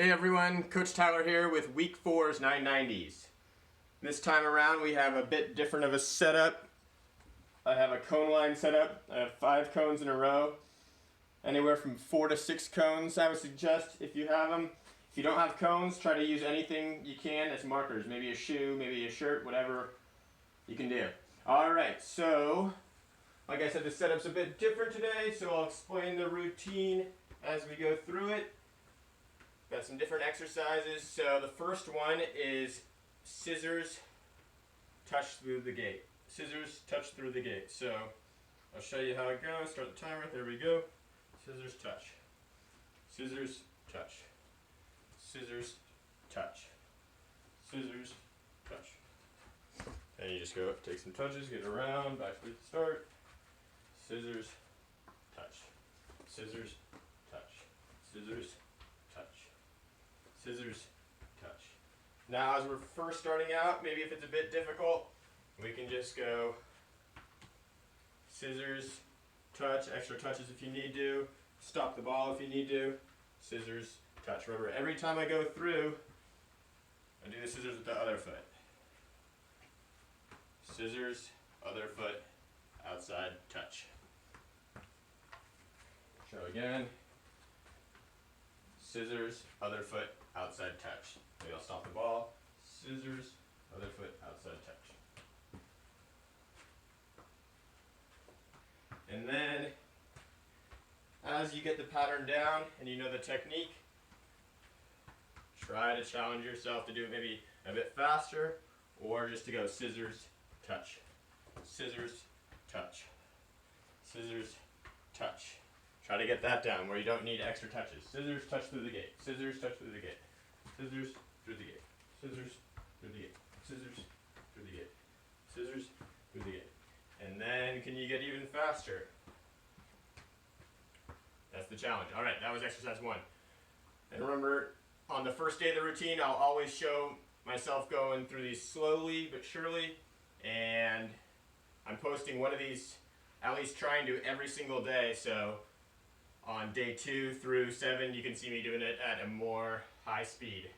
Hey everyone, Coach Tyler here with week 4's 990s. This time around we have a bit different of a setup. I have a cone line setup. I have 5 cones in a row. Anywhere from 4 to 6 cones I would suggest if you have them. If you don't have cones, try to use anything you can as markers. Maybe a shoe, maybe a shirt, whatever you can do. Alright, so like I said, the setup's a bit different today, so I'll explain the routine as we go through it. Got some different exercises. So the first one is scissors touch through the gate. Scissors touch through the gate. So I'll show you how it goes. Start the timer. There we go. Scissors touch. Scissors touch. Scissors touch. Scissors touch. And you just go up, take some touches, get around, back to the start. Scissors touch. Scissors touch. Scissors touch. Scissors touch. Now as we're first starting out, maybe if it's a bit difficult, we can just go scissors touch, extra touches if you need to, stop the ball if you need to, scissors touch. Remember, every time I go through, I do the scissors with the other foot. Scissors, other foot, outside touch. Show again. Scissors, other foot, outside touch. Maybe I'll stop the ball. Scissors, other foot, outside touch. And then, as you get the pattern down and you know the technique, try to challenge yourself to do it maybe a bit faster, or just to go scissors, touch. Scissors, touch. Scissors, touch. Try to get that down where you don't need extra touches. Scissors touch through the gate. Scissors touch through the gate. Scissors through the gate. Scissors through the gate. Scissors through the gate. Scissors through the gate. And then can you get even faster? That's the challenge. Alright, that was exercise 1. And remember, on the first day of the routine, I'll always show myself going through these slowly but surely. And I'm posting one of these, at least trying to, every single day. So on day 2 through 7, you can see me doing it at a more high speed.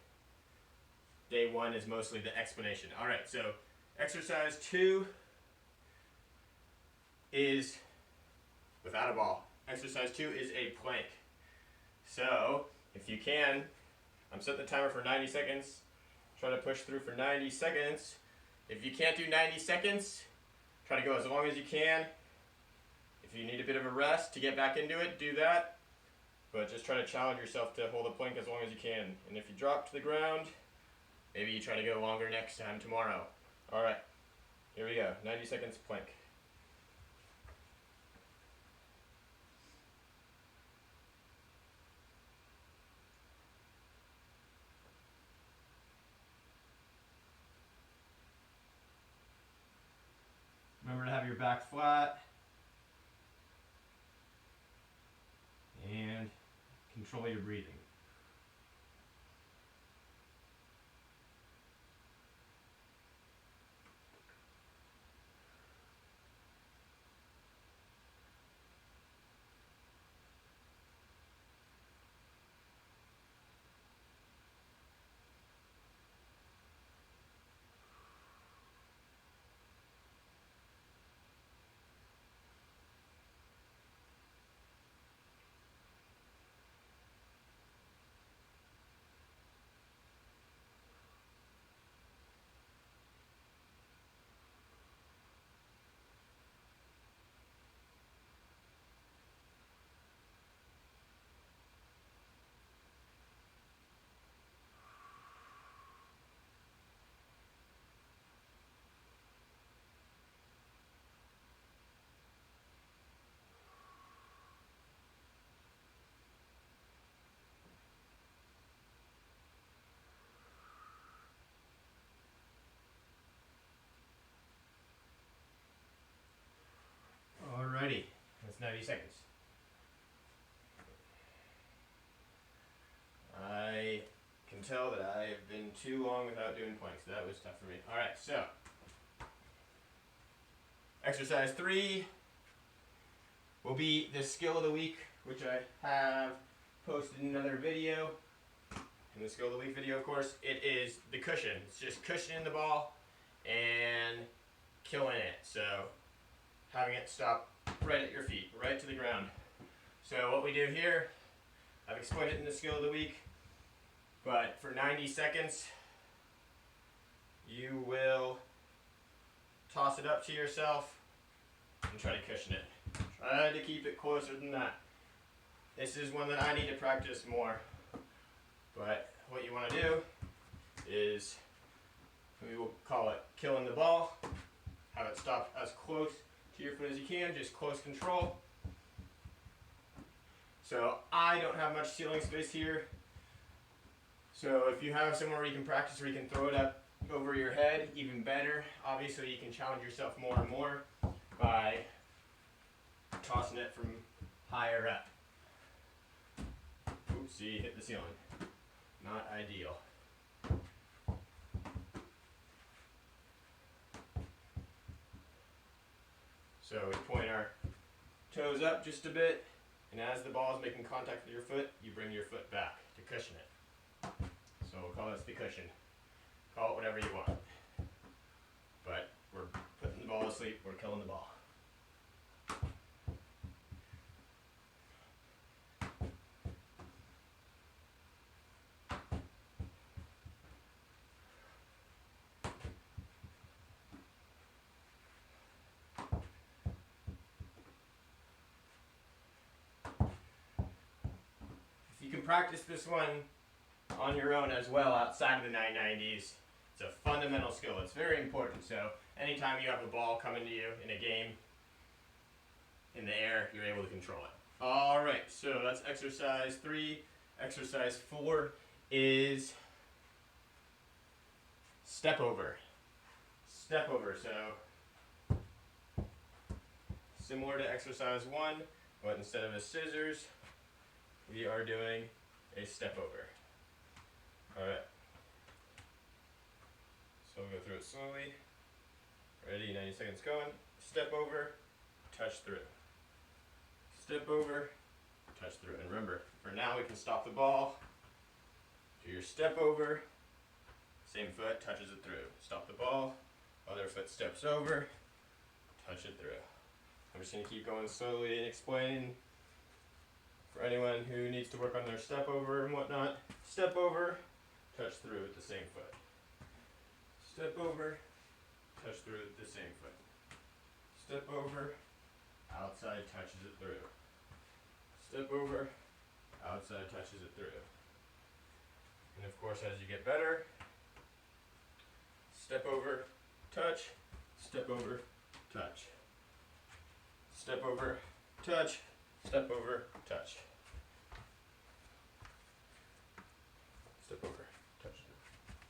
Day 1 is mostly the explanation. Alright, so exercise 2 is without a ball. Exercise 2 is a plank. So, if you can, I'm setting the timer for 90 seconds. Try to push through for 90 seconds. If you can't do 90 seconds, try to go as long as you can. If you need a bit of a rest to get back into it, do that. But just try to challenge yourself to hold the plank as long as you can. And if you drop to the ground, maybe you try to go longer next time tomorrow. Alright, here we go. 90 seconds plank. Remember to have your back flat. And control your breathing. Alrighty, that's 90 seconds. I can tell that I have been too long without doing planks. That was tough for me. Alright, so exercise 3 will be the skill of the week, which I have posted in another video. in the skill of the week video, of course, it is the cushion. It's just cushioning the ball and killing it. So having it stop right at your feet, right to the ground. So what we do here, I've explained it in the skill of the week, but for 90 seconds, you will toss it up to yourself and try to cushion it. Try to keep it closer than that. This is one that I need to practice more. But what you want to do is, we will call it killing the ball. Have it stop as close to your foot as you can, just close control. So I don't have much ceiling space here. So if you have somewhere where you can practice where you can throw it up over your head, even better. Obviously you can challenge yourself more and more by tossing it from higher up. Oopsie, hit the ceiling. Not ideal. So we point our toes up just a bit, and as the ball is making contact with your foot, you bring your foot back to cushion it. So we'll call this the cushion. Call it whatever you want. But we're putting the ball to sleep, we're killing the ball. You can practice this one on your own as well outside of the 990s. It's a fundamental skill. It's very important. So anytime you have a ball coming to you in a game, in the air, you're able to control it. All right, so that's exercise 3. Exercise 4 is step over. Step over, so similar to exercise 1, but instead of a scissors, we are doing a step over. All right. So we'll go through it slowly. Ready, 90 seconds going. Step over, touch through. Step over, touch through. And remember, for now we can stop the ball. Do your step over. Same foot touches it through. Stop the ball. Other foot steps over. Touch it through. I'm just going to keep going slowly and explain for anyone who needs to work on their step over and whatnot. Step over, touch through with the same foot. Step over, touch through with the same foot. Step over, outside touches it through. Step over, outside touches it through. And of course, as you get better, step over, touch, step over, touch. Step over, touch, step over, touch. Step over, touch through.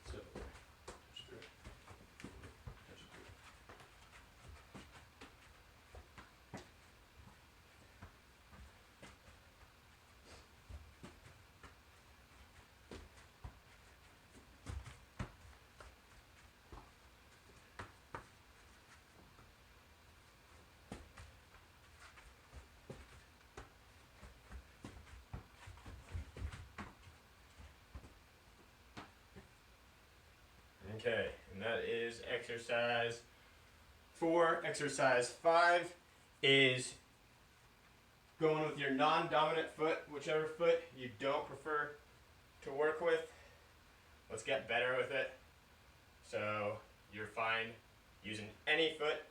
Step over, touch through. Touch through. Okay, and that is exercise 4. Exercise 5 is going with your non-dominant foot, whichever foot you don't prefer to work with. Let's get better with it. So you're fine using any foot,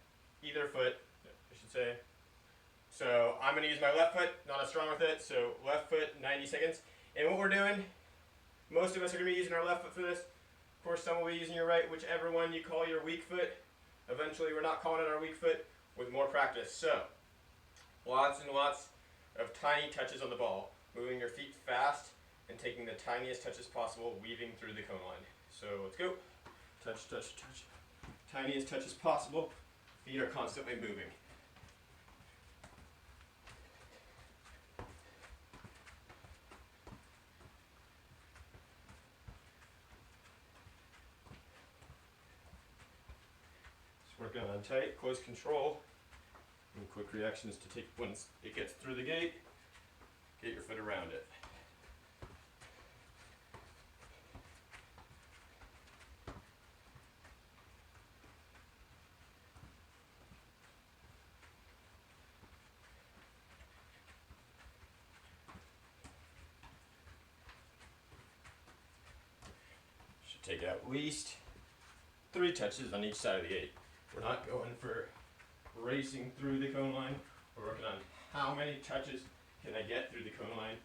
either foot, I should say. So I'm going to use my left foot, not as strong with it, so left foot, 90 seconds. And what we're doing, most of us are going to be using our left foot for this. Of course, some will be using your right, whichever one you call your weak foot. Eventually, we're not calling it our weak foot with more practice. So, lots and lots of tiny touches on the ball. Moving your feet fast and taking the tiniest touches possible, weaving through the cone line. So, let's go. Touch, touch, touch. Tiniest touches possible. Feet are constantly moving. Working on tight, close control, and quick reaction is to take, once it gets through the gate, get your foot around it. should take at least 3 touches on each side of the 8. We're not going for racing through the cone line. We're working on how many touches can I get through the cone line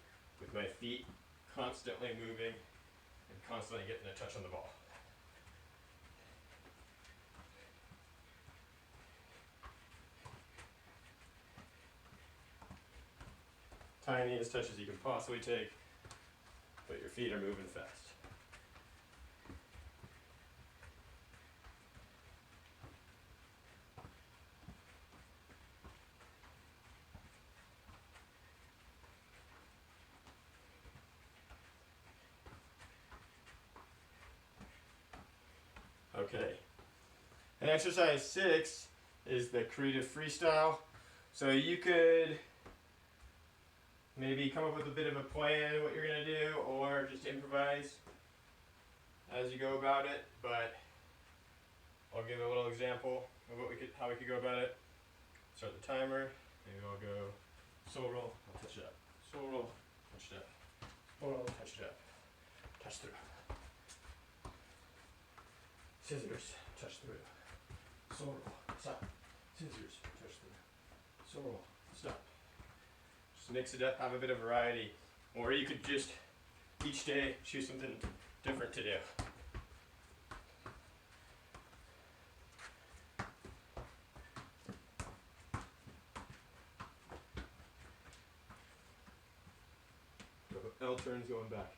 with my feet constantly moving and constantly getting a touch on the ball. Tiniest touches you can possibly take, but your feet are moving fast. Okay. And exercise 6 is the creative freestyle. So you could maybe come up with a bit of a plan what you're going to do, or just improvise as you go about it, but I'll give a little example of how we could go about it. Start the timer, maybe I'll go soul roll, I'll touch it up, soul roll, touch it up, soul roll, touch it up, touch through. Scissors, touch through. Soul roll, stop. Scissors, touch through. Soul roll, stop. Just mix it up, have a bit of variety. Or you could just, each day, choose something different to do. L turns going back.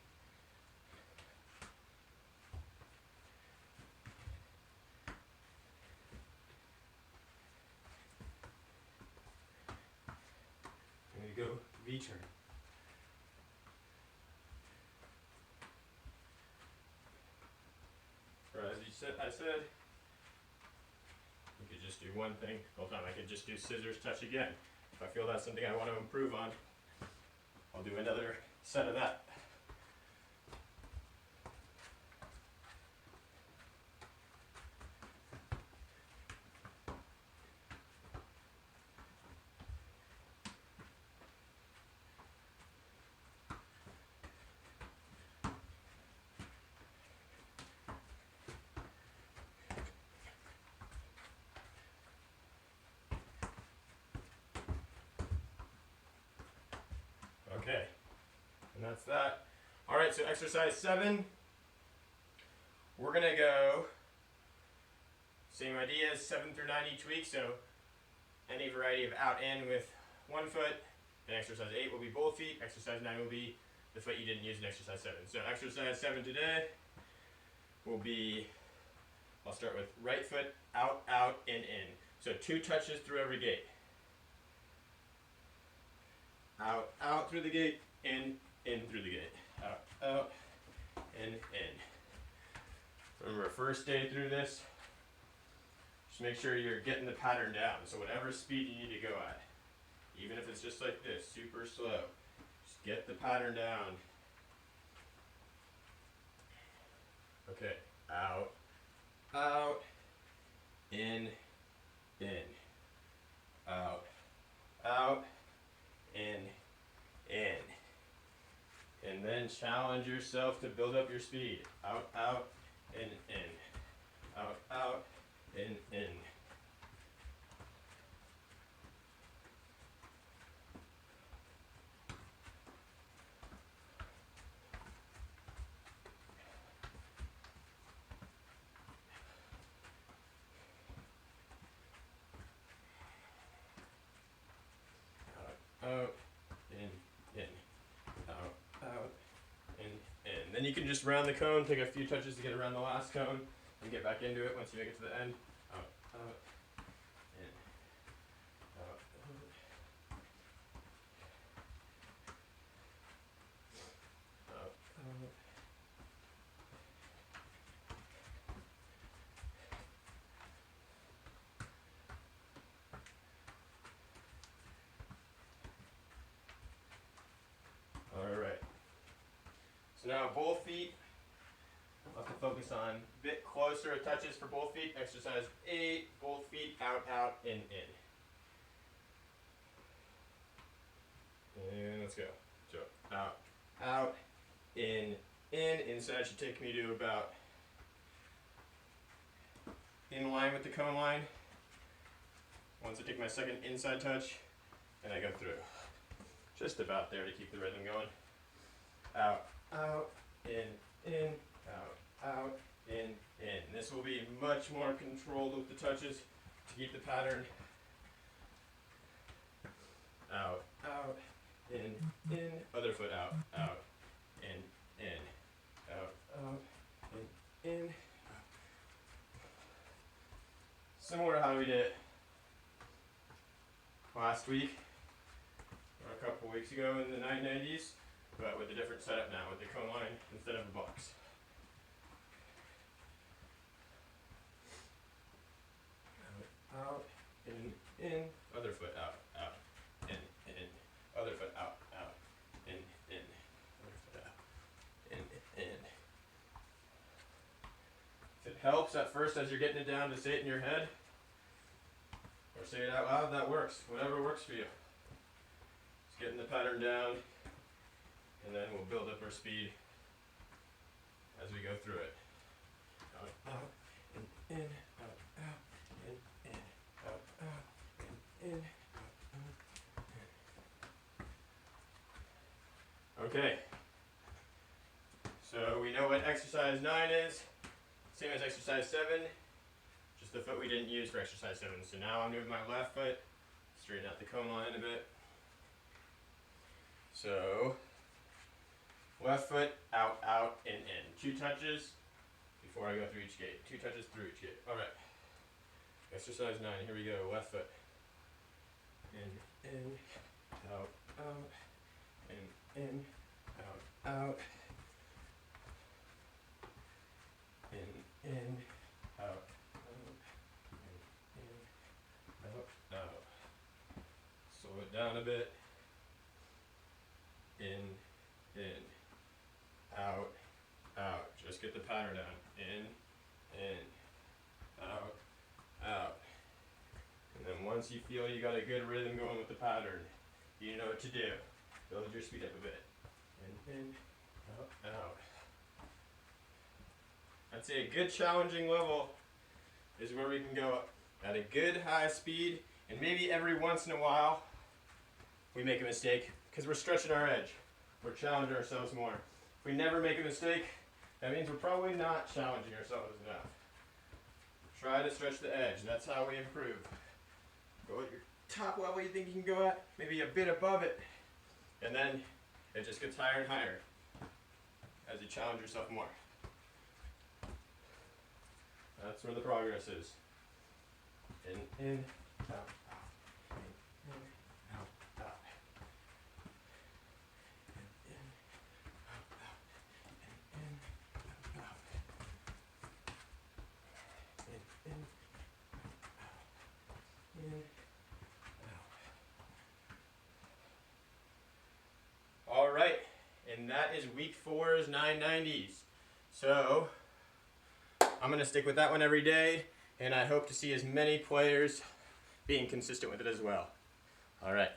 Go V-turn. Or as I said, you could just do one thing the whole time. I could just do scissors touch again. If I feel that's something I want to improve on, I'll do another set of that. Okay, and that's that. All right, so exercise 7, we're gonna go, same idea, 7 through 9 each week, so any variety of out in with one foot. Then exercise 8 will be both feet, exercise 9 will be the foot you didn't use in exercise 7. So exercise 7 today will be, I'll start with right foot, out, out, in. So 2 touches through every gate. Out, out through the gate, in through the gate. Out, out, in. Remember, first day through this, just make sure you're getting the pattern down. So whatever speed you need to go at, even if it's just like this, super slow, just get the pattern down. Okay, out, out, in, out, out, in. And then challenge yourself to build up your speed. Out, out, in. Out, out, in. Out, in, out, in. Then you can just round the cone, take a few touches to get around the last cone, and get back into it once you make it to the end. Out, in, out, out. Alright. So now both feet, I'll have to focus on a bit closer touches for both feet. Exercise 8, both feet, out, out, in. And let's go. So out, out, in. Inside should take me to about in line with the cone line. Once I take my second inside touch, and I go through. Just about there to keep the rhythm going. Out, out, in, out, in. This will be much more controlled with the touches to keep the pattern. Out, in, other foot out, in, out, in. Similar to how we did it last week, or a couple weeks ago in the 990s, but with a different setup now, with the cone line instead of a box. Out, in, other foot out, in, other foot out, in, other foot out, in. If it helps at first as you're getting it down to say it in your head, or say it out loud, that works. Whatever works for you. Just getting the pattern down, and then we'll build up our speed as we go through it. Out, in, out, in, out, in. Okay. So we know what exercise 9 is. Same as exercise 7. Just the foot we didn't use for exercise 7. So now I'm moving my left foot, straighten out the cone line a bit. So, left foot, out, in. 2 touches before I go through each gate. 2 touches through each gate. Alright. Exercise 9, here we go. Left foot. In, out, in, out. In, out. Out. Slow it down a bit. In, out. Just get the pattern down. In, out. And then once you feel you got a good rhythm going with the pattern, you know what to do. Build your speed up a bit. In, out. I'd say a good challenging level is where we can go at a good high speed, and maybe every once in a while we make a mistake because we're stretching our edge. We're challenging ourselves more. If we never make a mistake, that means we're probably not challenging ourselves enough. Try to stretch the edge. That's how we improve. Go at your top level you think you can go at, maybe a bit above it, and then it just gets higher and higher as you challenge yourself more. That's where the progress is. In, out, out. All right, and that is week 4's 990s. So I'm going to stick with that one every day, and I hope to see as many players being consistent with it as well. All right.